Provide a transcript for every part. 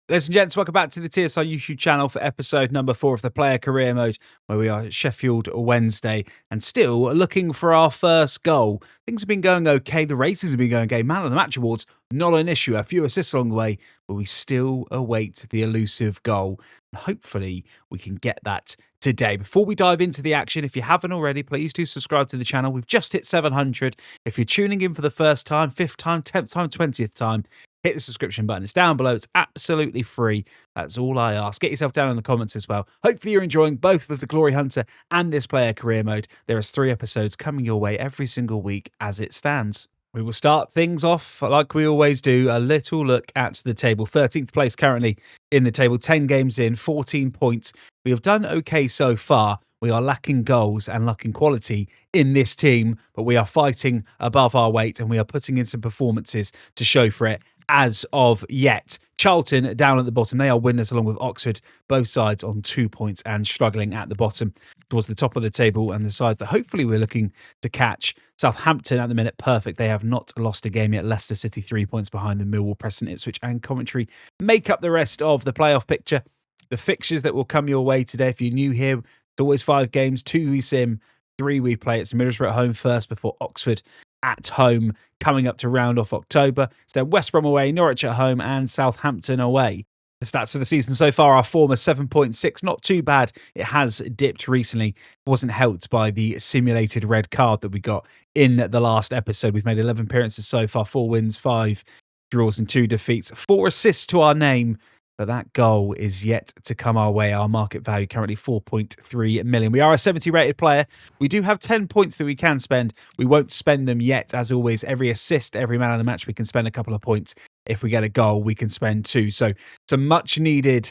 Ladies and gents, welcome back to the TSR YouTube channel for episode number 4 of the player career mode, where we are at Sheffield Wednesday and still looking for our first goal. Things have been going okay. The races have been going okay. Man of the Match awards, not an issue. A few assists along the way, but we still await the elusive goal. Hopefully, we can get that today. Before we dive into the action, if you haven't already, please do subscribe to the channel. We've just hit 700. If you're tuning in for the first time, 5th time, 10th time, 20th time, hit the subscription button. It's down below. It's absolutely free. That's all I ask. Get yourself down in the comments as well. Hopefully you're enjoying both of the Glory Hunter and this player career mode. There is 3 episodes coming your way every single week as it stands. We will start things off like we always do. A little look at the table. 13th place currently in the table. 10 games in, 14 points. We have done okay so far. We are lacking goals and lacking quality in this team, but we are fighting above our weight and we are putting in some performances to show for it. As of yet, Charlton down at the bottom. They are winners along with Oxford, both sides on 2 points and struggling at the bottom towards the top of the table, and the sides that hopefully we're looking to catch. Southampton at the minute, perfect. They have not lost a game yet. Leicester City 3 points behind them. Millwall, Preston, Ipswich and Coventry make up the rest of the playoff picture. The fixtures that will come your way today, if you're new here, it's always 5 games, 2 we sim, 3 we play. It's Middlesbrough at home first before Oxford at home coming up to round off October. It's then West Brom away, Norwich at home and Southampton away. The stats for the season so far are form of 7.6, not too bad. It has dipped recently. It wasn't helped by the simulated red card that we got in the last episode. We've made 11 appearances so far, 4 wins, 5 draws and 2 defeats, 4 assists to our name. But that goal is yet to come our way. Our market value currently 4.3 million. We are a 70 rated player. We do have 10 points that we can spend. We won't spend them yet. As always, every assist, every man of the match, we can spend a couple of points. If we get a goal, we can spend 2. So some much needed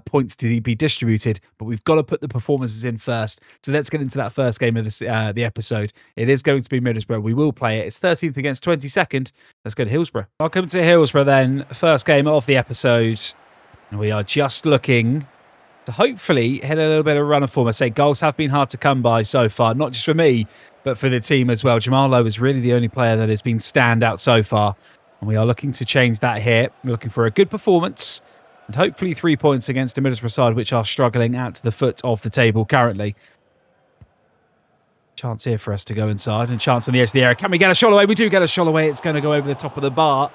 points to be distributed, but we've got to put the performances in first. So let's get into that first game of this, the episode. It is going to be Middlesbrough. We will play it. It's 13th against 22nd. Let's go to Hillsborough. Welcome to Hillsborough then. First game of the episode. We are just looking to hopefully hit a little bit of run of form. I say goals have been hard to come by so far, not just for me, but for the team as well. Jamal Lowe is really the only player that has been standout so far. And we are looking to change that here. We're looking for a good performance and hopefully 3 points against the Middlesbrough side, which are struggling at the foot of the table currently. Chance here for us to go inside and chance on the edge of the area. Can we get a shot away? We do get a shot away. It's going to go over the top of the bar.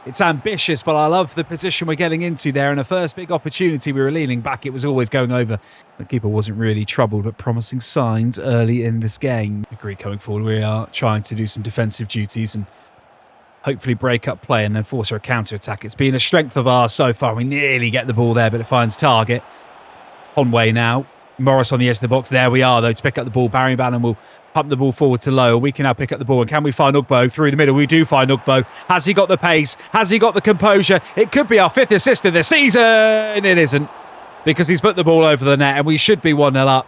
It's ambitious, but I love the position we're getting into there. And the first big opportunity, we were leaning back. It was always going over. The keeper wasn't really troubled, but promising signs early in this game. I agree, going forward, we are trying to do some defensive duties and hopefully break up play and then force a counter-attack. It's been a strength of ours so far. We nearly get the ball there, but it finds target. Conway now. Morris on the edge of the box. There we are, though, to pick up the ball. Barry Bannon will pump the ball forward to Lowe. We can now pick up the ball. And can we find Ugbo through the middle? We do find Ugbo. Has he got the pace? Has he got the composure? It could be our 5th assist of the season. It isn't, because he's put the ball over the net and we should be 1-0 up.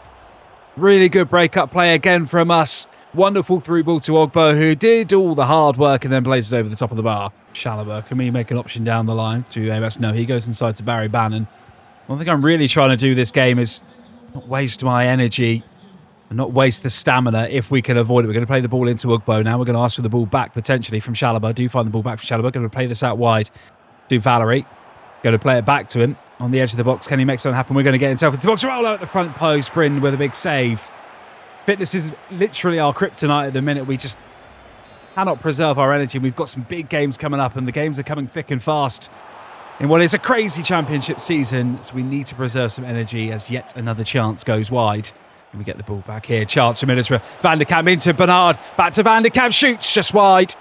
Really good break-up play again from us. Wonderful through ball to Ogbo, who did all the hard work and then plays it over the top of the bar. Chalobah, can we make an option down the line to AMS? No, he goes inside to Barry Bannon. One thing I'm really trying to do this game is not waste my energy and not waste the stamina if we can avoid it. We're going to play the ball into Ugbo now. We're going to ask for the ball back potentially from Chalobah. Do find the ball back from Chalobah. Going to play this out wide to Valerie. Going to play it back to him on the edge of the box. Can he make something happen? We're going to get himself into the box. Roll out the front post. Bryn with a big save. Fitness is literally our kryptonite at the minute. We just cannot preserve our energy. We've got some big games coming up and the games are coming thick and fast in what is a crazy championship season. So we need to preserve some energy as yet another chance goes wide. And we get the ball back here. Chance for Middlesbrough. Van der Kamp into Bernard. Back to Van der Kamp. Shoots just wide.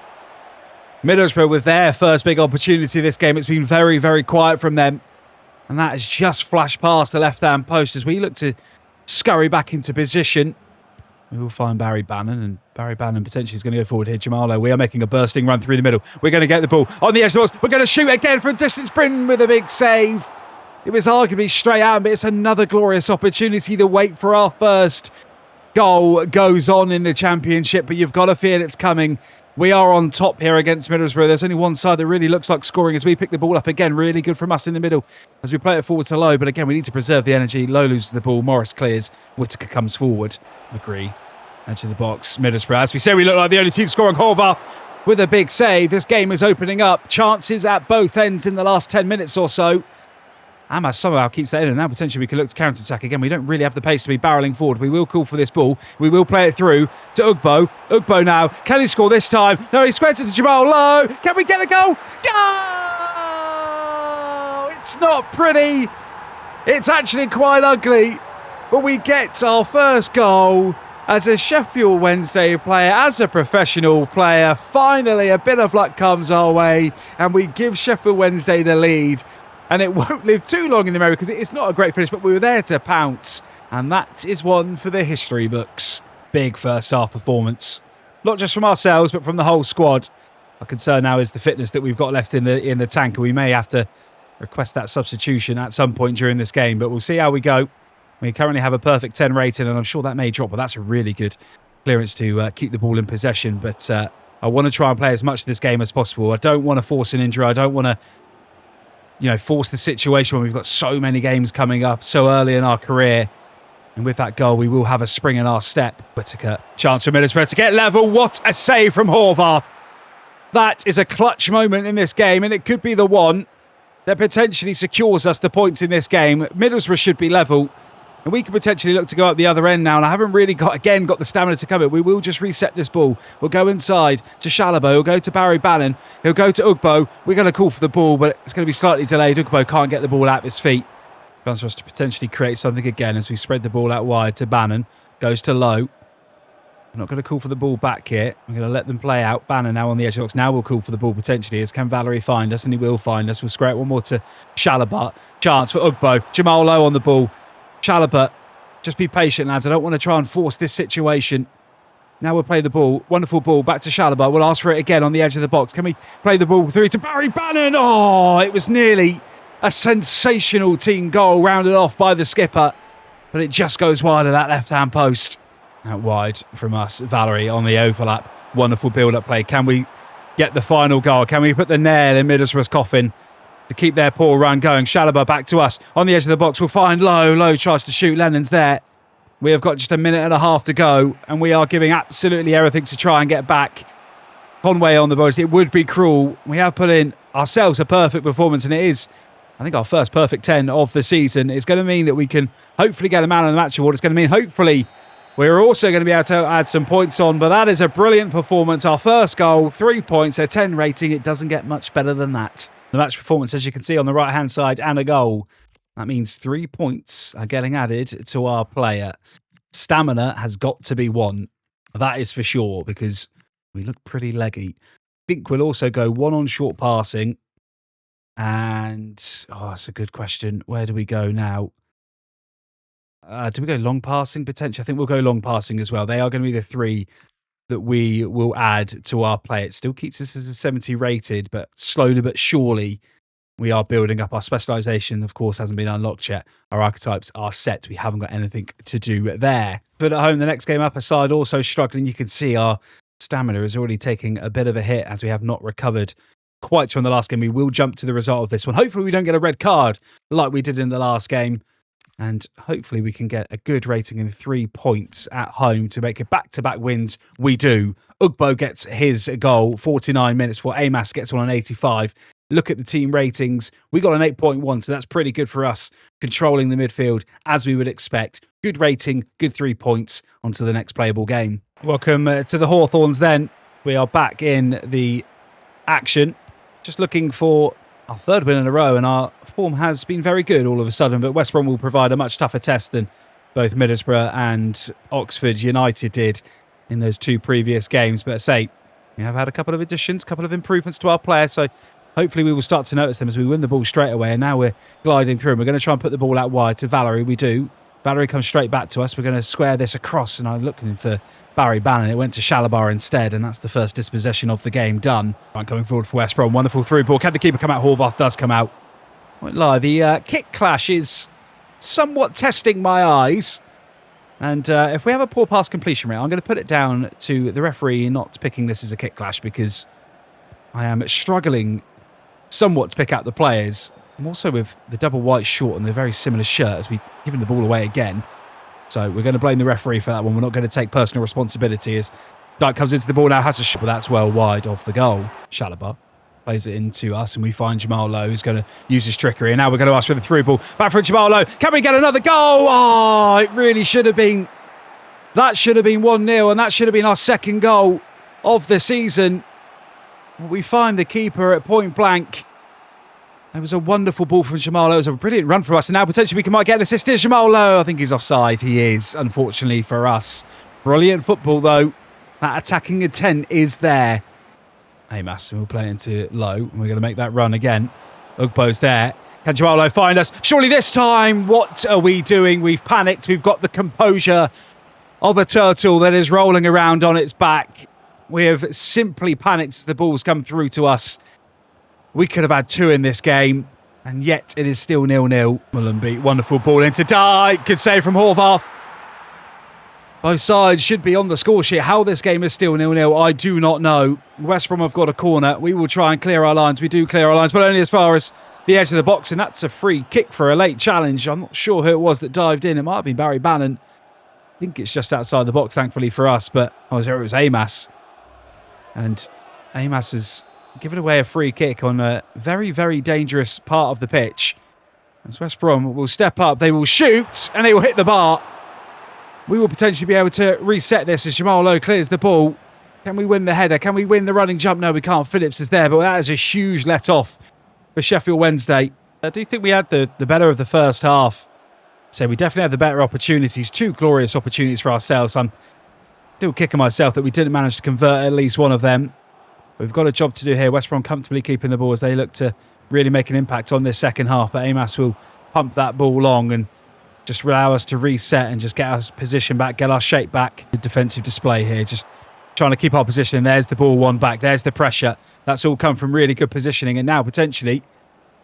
Middlesbrough with their first big opportunity this game. It's been very, very quiet from them. And that has just flashed past the left-hand post as we look to scurry back into position. We will find Barry Bannon, and Barry Bannon potentially is going to go forward here. Jamalo, we are making a bursting run through the middle. We're going to get the ball on the edge of the box. We're going to shoot again from distance. Bryn with a big save. It was arguably straight out, but it's another glorious opportunity. The wait for our first goal goes on in the championship, but you've got to feel it's coming. We are on top here against Middlesbrough. There's only one side that really looks like scoring as we pick the ball up again. Really good from us in the middle as we play it forward to Lowe. But again, we need to preserve the energy. Lowe loses the ball. Morris clears. Whittaker comes forward. Agree. Edge of the box. Middlesbrough. As we say, we look like the only team scoring. Horvath with a big save. This game is opening up. Chances at both ends in the last 10 minutes or so. Amas somehow keeps that in, and now potentially we can look to counter-attack again. We don't really have the pace to be barrelling forward. We will call for this ball. We will play it through to Ugbo. Ugbo now. Can he score this time? No, he squares it to Jamal Lowe. Can we get a goal? Goal! It's not pretty. It's actually quite ugly. But we get our first goal as a Sheffield Wednesday player, as a professional player. Finally, a bit of luck comes our way, and we give Sheffield Wednesday the lead. And it won't live too long in the memory because it's not a great finish, but we were there to pounce. And that is one for the history books. Big first half performance. Not just from ourselves, but from the whole squad. Our concern now is the fitness that we've got left in the tank. And we may have to request that substitution at some point during this game. But we'll see how we go. We currently have a perfect 10 rating, and I'm sure that may drop. But that's a really good clearance to keep the ball in possession. But I want to try and play as much of this game as possible. I don't want to force an injury. I don't want to force the situation when we've got so many games coming up so early in our career. And with that goal, we will have a spring in our step. Whittaker, chance for Middlesbrough to get level. What a save from Horvath. That is a clutch moment in this game, and it could be the one that potentially secures us the points in this game. Middlesbrough should be level, and we could potentially look to go up the other end now. And I haven't really got the stamina to cover it. We will just reset this ball. We'll go inside to Chalobah. We'll go to Barry Bannon. He'll go to Ugbo. We're going to call for the ball, but it's going to be slightly delayed. Ugbo can't get the ball out of his feet. Chance for us to potentially create something again as we spread the ball out wide to Bannon. Goes to Lowe. We're not going to call for the ball back here. We're going to let them play out. Bannon now on the edge of the box. Now we'll call for the ball potentially. As can Valerie find us? And he will find us. We'll square it one more to Chalobah. Chance for Ugbo. Jamal Lowe on the ball. Chalobah. Just be patient, lads. I don't want to try and force this situation. Now we'll play the ball. Wonderful ball. Back to Chalobah. We'll ask for it again on the edge of the box. Can we play the ball through to Barry Bannon? Oh, it was nearly a sensational team goal rounded off by the skipper. But it just goes wide of that left-hand post. Out wide from us. Valerie on the overlap. Wonderful build-up play. Can we get the final goal? Can we put the nail in Middlesbrough's coffin to keep their poor run going? Chalobah back to us. On the edge of the box, we'll find Lowe. Lowe tries to shoot. Lennon's there. We have got just a minute and a half to go, and we are giving absolutely everything to try and get back. Conway on the board. It would be cruel. We have put in ourselves a perfect performance, and it is, I think, our first perfect 10 of the season. It's going to mean that we can hopefully get a man of the match award. It's going to mean hopefully we're also going to be able to add some points on, but that is a brilliant performance. Our first goal, 3 points, a 10 rating. It doesn't get much better than that. The match performance, as you can see on the right-hand side, and a goal. That means 3 points are getting added to our player. Stamina has got to be 1. That is for sure, because we look pretty leggy. I think we'll also go 1 on short passing. And, that's a good question. Where do we go now? Do we go long passing potentially? I think we'll go long passing as well. They are going to be the 3 that we will add to our play. It still keeps us as a 70 rated, but slowly but surely we are building up. Our specialisation, of course, hasn't been unlocked yet. Our archetypes are set. We haven't got anything to do there. But at home, the next game up aside, also struggling. You can see our stamina is already taking a bit of a hit as we have not recovered quite from the last game. We will jump to the result of this one. Hopefully we don't get a red card like we did in the last game. And hopefully we can get a good rating in 3 points at home to make it back-to-back wins. We do. Ugbo gets his goal, 49 minutes, before Amas gets one on 85. Look at the team ratings. We got an 8.1, so that's pretty good for us, controlling the midfield as we would expect. Good rating, good 3 points onto the next playable game. Welcome to the Hawthorns then. We are back in the action. Just looking for our 3rd win in a row, and our form has been very good all of a sudden, but West Brom will provide a much tougher test than both Middlesbrough and Oxford United did in those 2 previous games. But say, we have had a couple of additions, a couple of improvements to our player, so hopefully we will start to notice them as we win the ball straight away, and now we're gliding through, and we're going to try and put the ball out wide to Valerie. We do. Valerie comes straight back to us. We're going to square this across, and I'm looking for Barry Bannon. It went to Chalobah instead, and that's the first dispossession of the game done. Right, coming forward for West Brom. Wonderful through ball. Can the keeper come out? Horvath does come out. Won't lie, the kick clash is somewhat testing my eyes. And if we have a poor pass completion rate, I'm going to put it down to the referee not picking this as a kick clash, because I am struggling somewhat to pick out the players. I'm also with the double white short and the very similar shirt as we've given the ball away again. So we're going to blame the referee for that one. We're not going to take personal responsibility as Dyke comes into the ball now, has a shot, but that's well wide of the goal. Chalobah Plays it into us, and we find Jamal Lowe, who's going to use his trickery. And now we're going to ask for the through ball. Back for Jamal Lowe. Can we get another goal? Oh, it really should have been. That should have been 1-0, and that should have been our second goal of the season. We find the keeper at point blank. It was a wonderful ball from Jamal Lowe. It was a brilliant run for us, and now potentially we might get an assist. Here's Jamal Lowe. I think he's offside. He is, unfortunately for us. Brilliant football, though. That attacking intent is there. Amas, we'll play into Lowe, and we're going to make that run again. Ugbo's there. Can Jamal Lowe find us? Surely this time, what are we doing? We've panicked. We've got the composure of a turtle that is rolling around on its back. We have simply panicked as the ball's come through to us. We could have had 2 in this game, and yet it is still 0-0. Mulumby, wonderful ball into Dyke. Good save from Horvath. Both sides should be on the score sheet. How this game is still 0-0, I do not know. West Brom have got a corner. We will try and clear our lines. We do clear our lines, but only as far as the edge of the box, and that's a free kick for a late challenge. I'm not sure who it was that dived in. It might have been Barry Bannon. I think it's just outside the box, thankfully for us, but it was Amas. And Amas has given away a free kick on a very, very dangerous part of the pitch. As West Brom will step up, they will shoot, and they will hit the bar. We will potentially be able to reset this as Jamal Lowe clears the ball. Can we win the header? Can we win the running jump? No, we can't. Phillips is there, but that is a huge let-off for Sheffield Wednesday. I do think we had the better of the first half. So we definitely had the better opportunities. 2 glorious opportunities for ourselves. I'm still kicking myself that we didn't manage to convert at least one of them. We've got a job to do here. West Brom comfortably keeping the ball as they look to really make an impact on this second half. But Amas will pump that ball long and just allow us to reset and just get our position back, get our shape back. Good defensive display here, just trying to keep our position. And there's the ball won back. There's the pressure. That's all come from really good positioning. And now potentially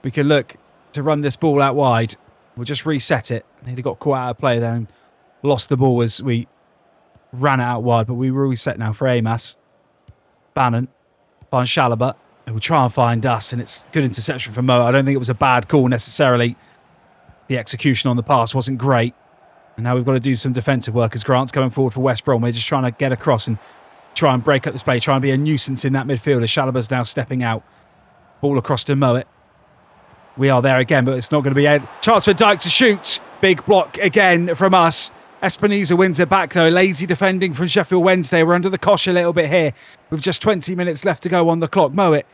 we can look to run this ball out wide. We'll just reset it. He got caught out of play there and lost the ball as we ran it out wide. But we will reset now for Amas. Bannon finds Chalobah. He will try and find us, and it's good interception from Mo. I don't think it was a bad call necessarily. The execution on the pass wasn't great. And now we've got to do some defensive work as Grant's coming forward for West Brom. We're just trying to get across and try and break up this play, try and be a nuisance in that midfield as Chalobah's now stepping out. Ball across to Moet. We are there again, but it's not going to be a chance for Dyke to shoot. Big block again from us. Espinoza wins it back though. Lazy defending from Sheffield Wednesday. We're under the cosh a little bit here with just 20 minutes left to go on the clock. Moet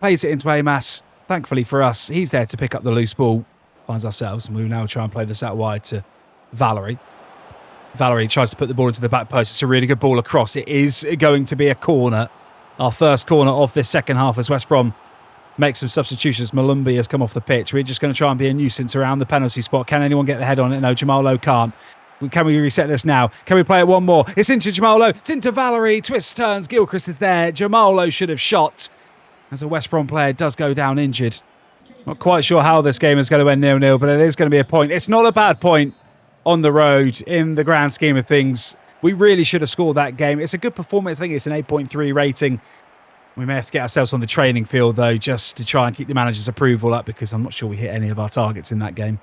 plays it into Amas. Thankfully for us, he's there to pick up the loose ball. Finds ourselves, and we will now try and play this out wide to Valerie. Valerie tries to put the ball into the back post. It's a really good ball across. It is going to be a corner. Our first corner of this second half as West Brom makes some substitutions. Mulumby has come off the pitch. We're just going to try and be a nuisance around the penalty spot. Can anyone get the head on it? No, Jamal Lowe can't. Can we reset this now? Can we play it one more? It's into Jamal Lowe. It's into Valerie. Twist turns. Gilchrist is there. Jamal Lowe should have shot as a West Brom player does go down injured. Not quite sure how this game is going to end 0-0, but it is going to be a point. It's not a bad point on the road in the grand scheme of things. We really should have scored that game. It's a good performance. I think it's an 8.3 rating. We may have to get ourselves on the training field, though, just to try and keep the manager's approval up, because I'm not sure we hit any of our targets in that game.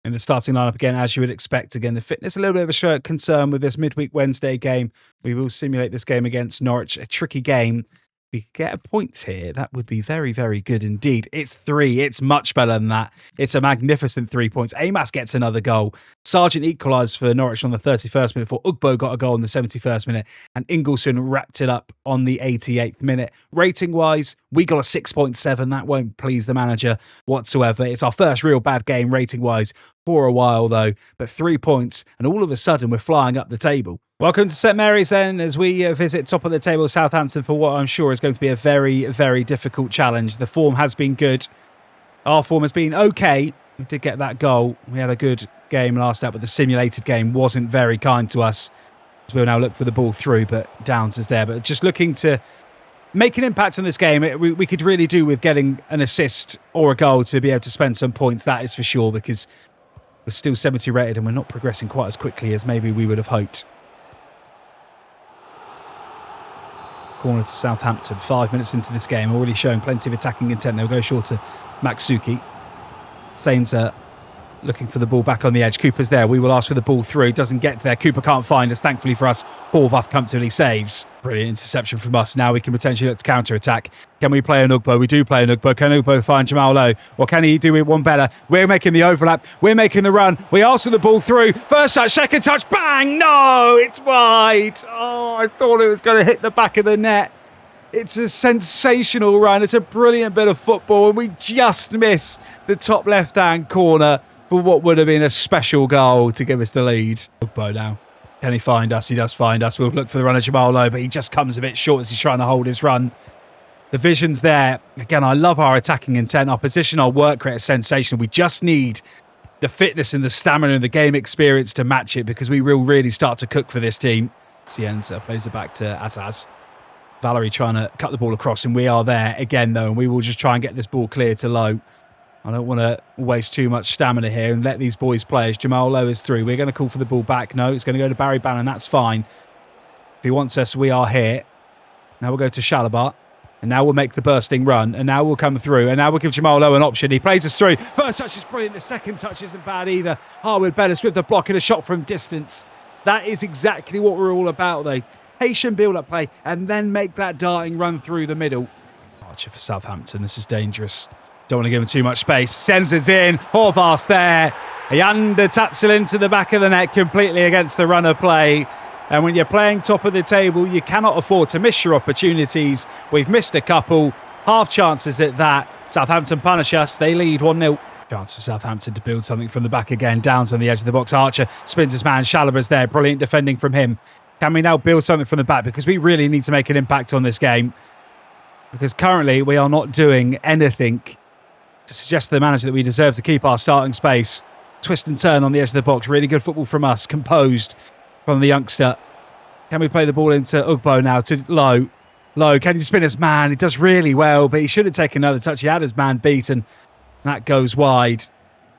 In the starting lineup again, as you would expect, again, the fitness a little bit of a concern with this midweek Wednesday game. We will simulate this game against Norwich, a tricky game. We could get a point here. That would be very, very good indeed. It's 3. It's much better than that. It's a magnificent 3 points. Amas gets another goal. Sargent equalised for Norwich on the 31st minute before Ugbo got a goal in the 71st minute. And Ingleson wrapped it up on the 88th minute. Rating-wise, we got a 6.7. That won't please the manager whatsoever. It's our first real bad game rating-wise for a while, though. But 3 points, and all of a sudden, we're flying up the table. Welcome to St Mary's then, as we visit top of the table Southampton for what I'm sure is going to be a very, very difficult challenge. The form has been good. Our form has been okay. We did get that goal. We had a good game last out, but the simulated game wasn't very kind to us. So we'll now look for the ball through, but Downs is there. But just looking to make an impact on this game, we could really do with getting an assist or a goal to be able to spend some points, that is for sure, because we're still 70 rated and we're not progressing quite as quickly as maybe we would have hoped. Corner to Southampton. 5 minutes into this game, already showing plenty of attacking intent. They'll go short to Maksuki. Sainzer looking for the ball back on the edge. Cooper's there. We will ask for the ball through. Doesn't get there. Cooper can't find us. Thankfully for us, Horvath comfortably saves. Brilliant interception from us. Now we can potentially look to counter-attack. Can we play an Ugbo? We do play an Ugbo. Can Ugbo find Jamal Lowe? Or can he do it one better? We're making the overlap. We're making the run. We ask for the ball through. First touch, second touch. Bang! No! It's wide. Oh, I thought it was going to hit the back of the net. It's a sensational run. It's a brilliant bit of football. And we just miss the top left-hand corner for what would have been a special goal to give us the lead. Ugbo now. Can he find us? He does find us. We'll look for the run of Jamal Lowe, but he just comes a bit short as he's trying to hold his run. The vision's there. Again, I love our attacking intent. Our position, our work rate is sensational. We just need the fitness and the stamina and the game experience to match it because we will really start to cook for this team. Cienza plays it back to Azaz. Valerie trying to cut the ball across, and we are there again, though, and we will just try and get this ball clear to Lowe. I don't want to waste too much stamina here and let these boys play as Jamal Lowe is through. We're going to call for the ball back. No, it's going to go to Barry Bannon. That's fine. If he wants us, we are here. Now we'll go to Shalabat. And now we'll make the bursting run. And now we'll come through. And now we'll give Jamal Lowe an option. He plays us through. First touch is brilliant. The second touch isn't bad either. Harwood Bellis with the block and a shot from distance. That is exactly what we're all about, though. Patient build-up play. And then make that darting run through the middle. Archer for Southampton. This is dangerous. Don't want to give him too much space. Sends it in. Horvath there. He under-taps it into the back of the net completely against the run of play. And when you're playing top of the table, you cannot afford to miss your opportunities. We've missed a couple. Half chances at that. Southampton punish us. They lead 1-0. Chance for Southampton to build something from the back again. Downs on the edge of the box. Archer spins his man. Shalaba's there. Brilliant defending from him. Can we now build something from the back? Because we really need to make an impact on this game. Because currently we are not doing anything to suggest to the manager that we deserve to keep our starting space. Twist and turn on the edge of the box. Really good football from us. Composed from the youngster. Can we play the ball into Ugbo now to Lowe? Lowe, can he spin his man? He does really well, but he should have taken another touch. He had his man beaten. That goes wide.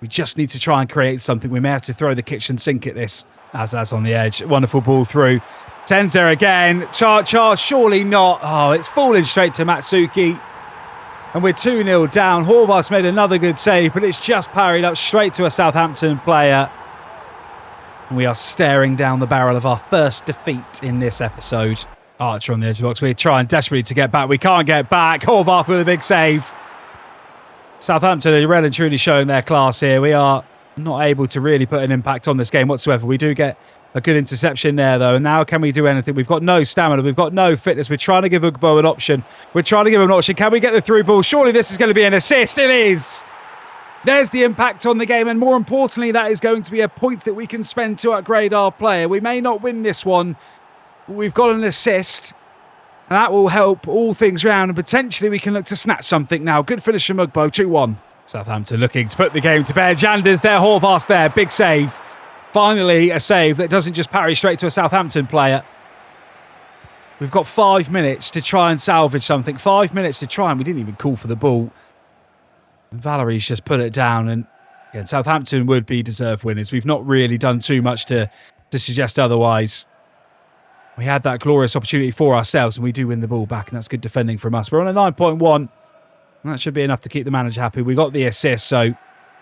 We just need to try and create something. We may have to throw the kitchen sink at this. Azaz on the edge. Wonderful ball through. Tenzer again. Char, surely not. Oh, it's falling straight to Matsuki. And we're 2-0 down. Horvath's made another good save, but it's just parried up straight to a Southampton player. And we are staring down the barrel of our first defeat in this episode. Archer on the edge of the box. We're trying desperately to get back. We can't get back. Horvath with a big save. Southampton are really and truly showing their class here. We are not able to really put an impact on this game whatsoever. We do get a good interception there, though. And now can we do anything? We've got no stamina. We've got no fitness. We're trying to give Ugbo an option. We're trying to give him an option. Can we get the through ball? Surely this is going to be an assist. It is. There's the impact on the game. And more importantly, that is going to be a point that we can spend to upgrade our player. We may not win this one. But we've got an assist. And that will help all things round. And potentially we can look to snatch something now. Good finish from Ugbo. 2-1. Southampton looking to put the game to bed. Jander's there. Horvath's there. Big save. Finally, a save that doesn't just parry straight to a Southampton player. We've got 5 minutes to try and salvage something. 5 minutes to try, and we didn't even call for the ball. And Valerie's just put it down, and again, Southampton would be deserved winners. We've not really done too much to suggest otherwise. We had that glorious opportunity for ourselves, and we do win the ball back, and that's good defending from us. We're on a 9.1, and that should be enough to keep the manager happy. We got the assist, so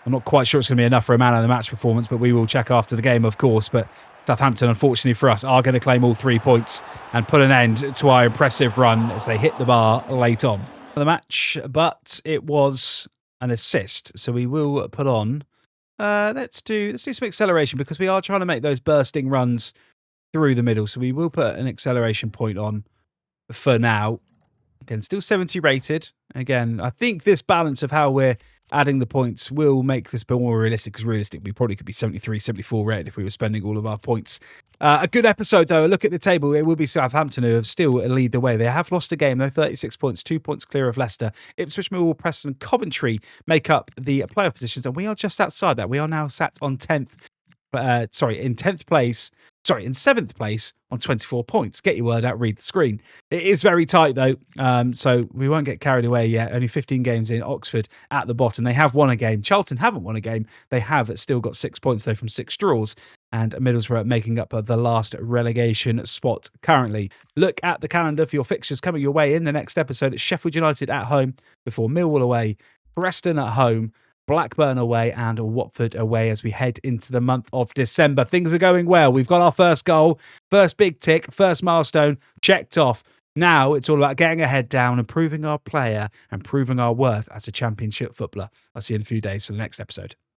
I'm not quite sure it's going to be enough for a man of the match performance, but we will check after the game, of course. But Southampton, unfortunately for us, are going to claim all 3 points and put an end to our impressive run as they hit the bar late on the match. But it was an assist, so we will put on. Let's do some acceleration because we are trying to make those bursting runs through the middle. So we will put an acceleration point on for now. Again, still 70 rated. Again, I think this balance of how we're adding the points will make this a bit more realistic, because realistic, we probably could be 73, 74 rated if we were spending all of our points. A good episode, though. A look at the table. It will be Southampton who have still lead the way. They have lost a game, though, 36 points, 2 points clear of Leicester. Ipswich, Millwall, Preston, Coventry make up the playoff positions, and we are just outside that. We are now sat on 10th, in 10th place. In 7th place on 24 points. Get your word out, read the screen. It is very tight, though, so we won't get carried away yet. Only 15 games in. Oxford at the bottom. They have won a game. Charlton haven't won a game. They have still got 6 points, though, from 6 draws. And Middlesbrough making up the last relegation spot currently. Look at the calendar for your fixtures coming your way in the next episode. It's Sheffield United at home before Millwall away, Preston at home Blackburn away and Watford away as we head into the month of December. Things are going well. We've got our first goal, first big tick, first milestone checked off. Now it's all about getting our head down and proving our player and proving our worth as a championship footballer. I'll see you in a few days for the next episode.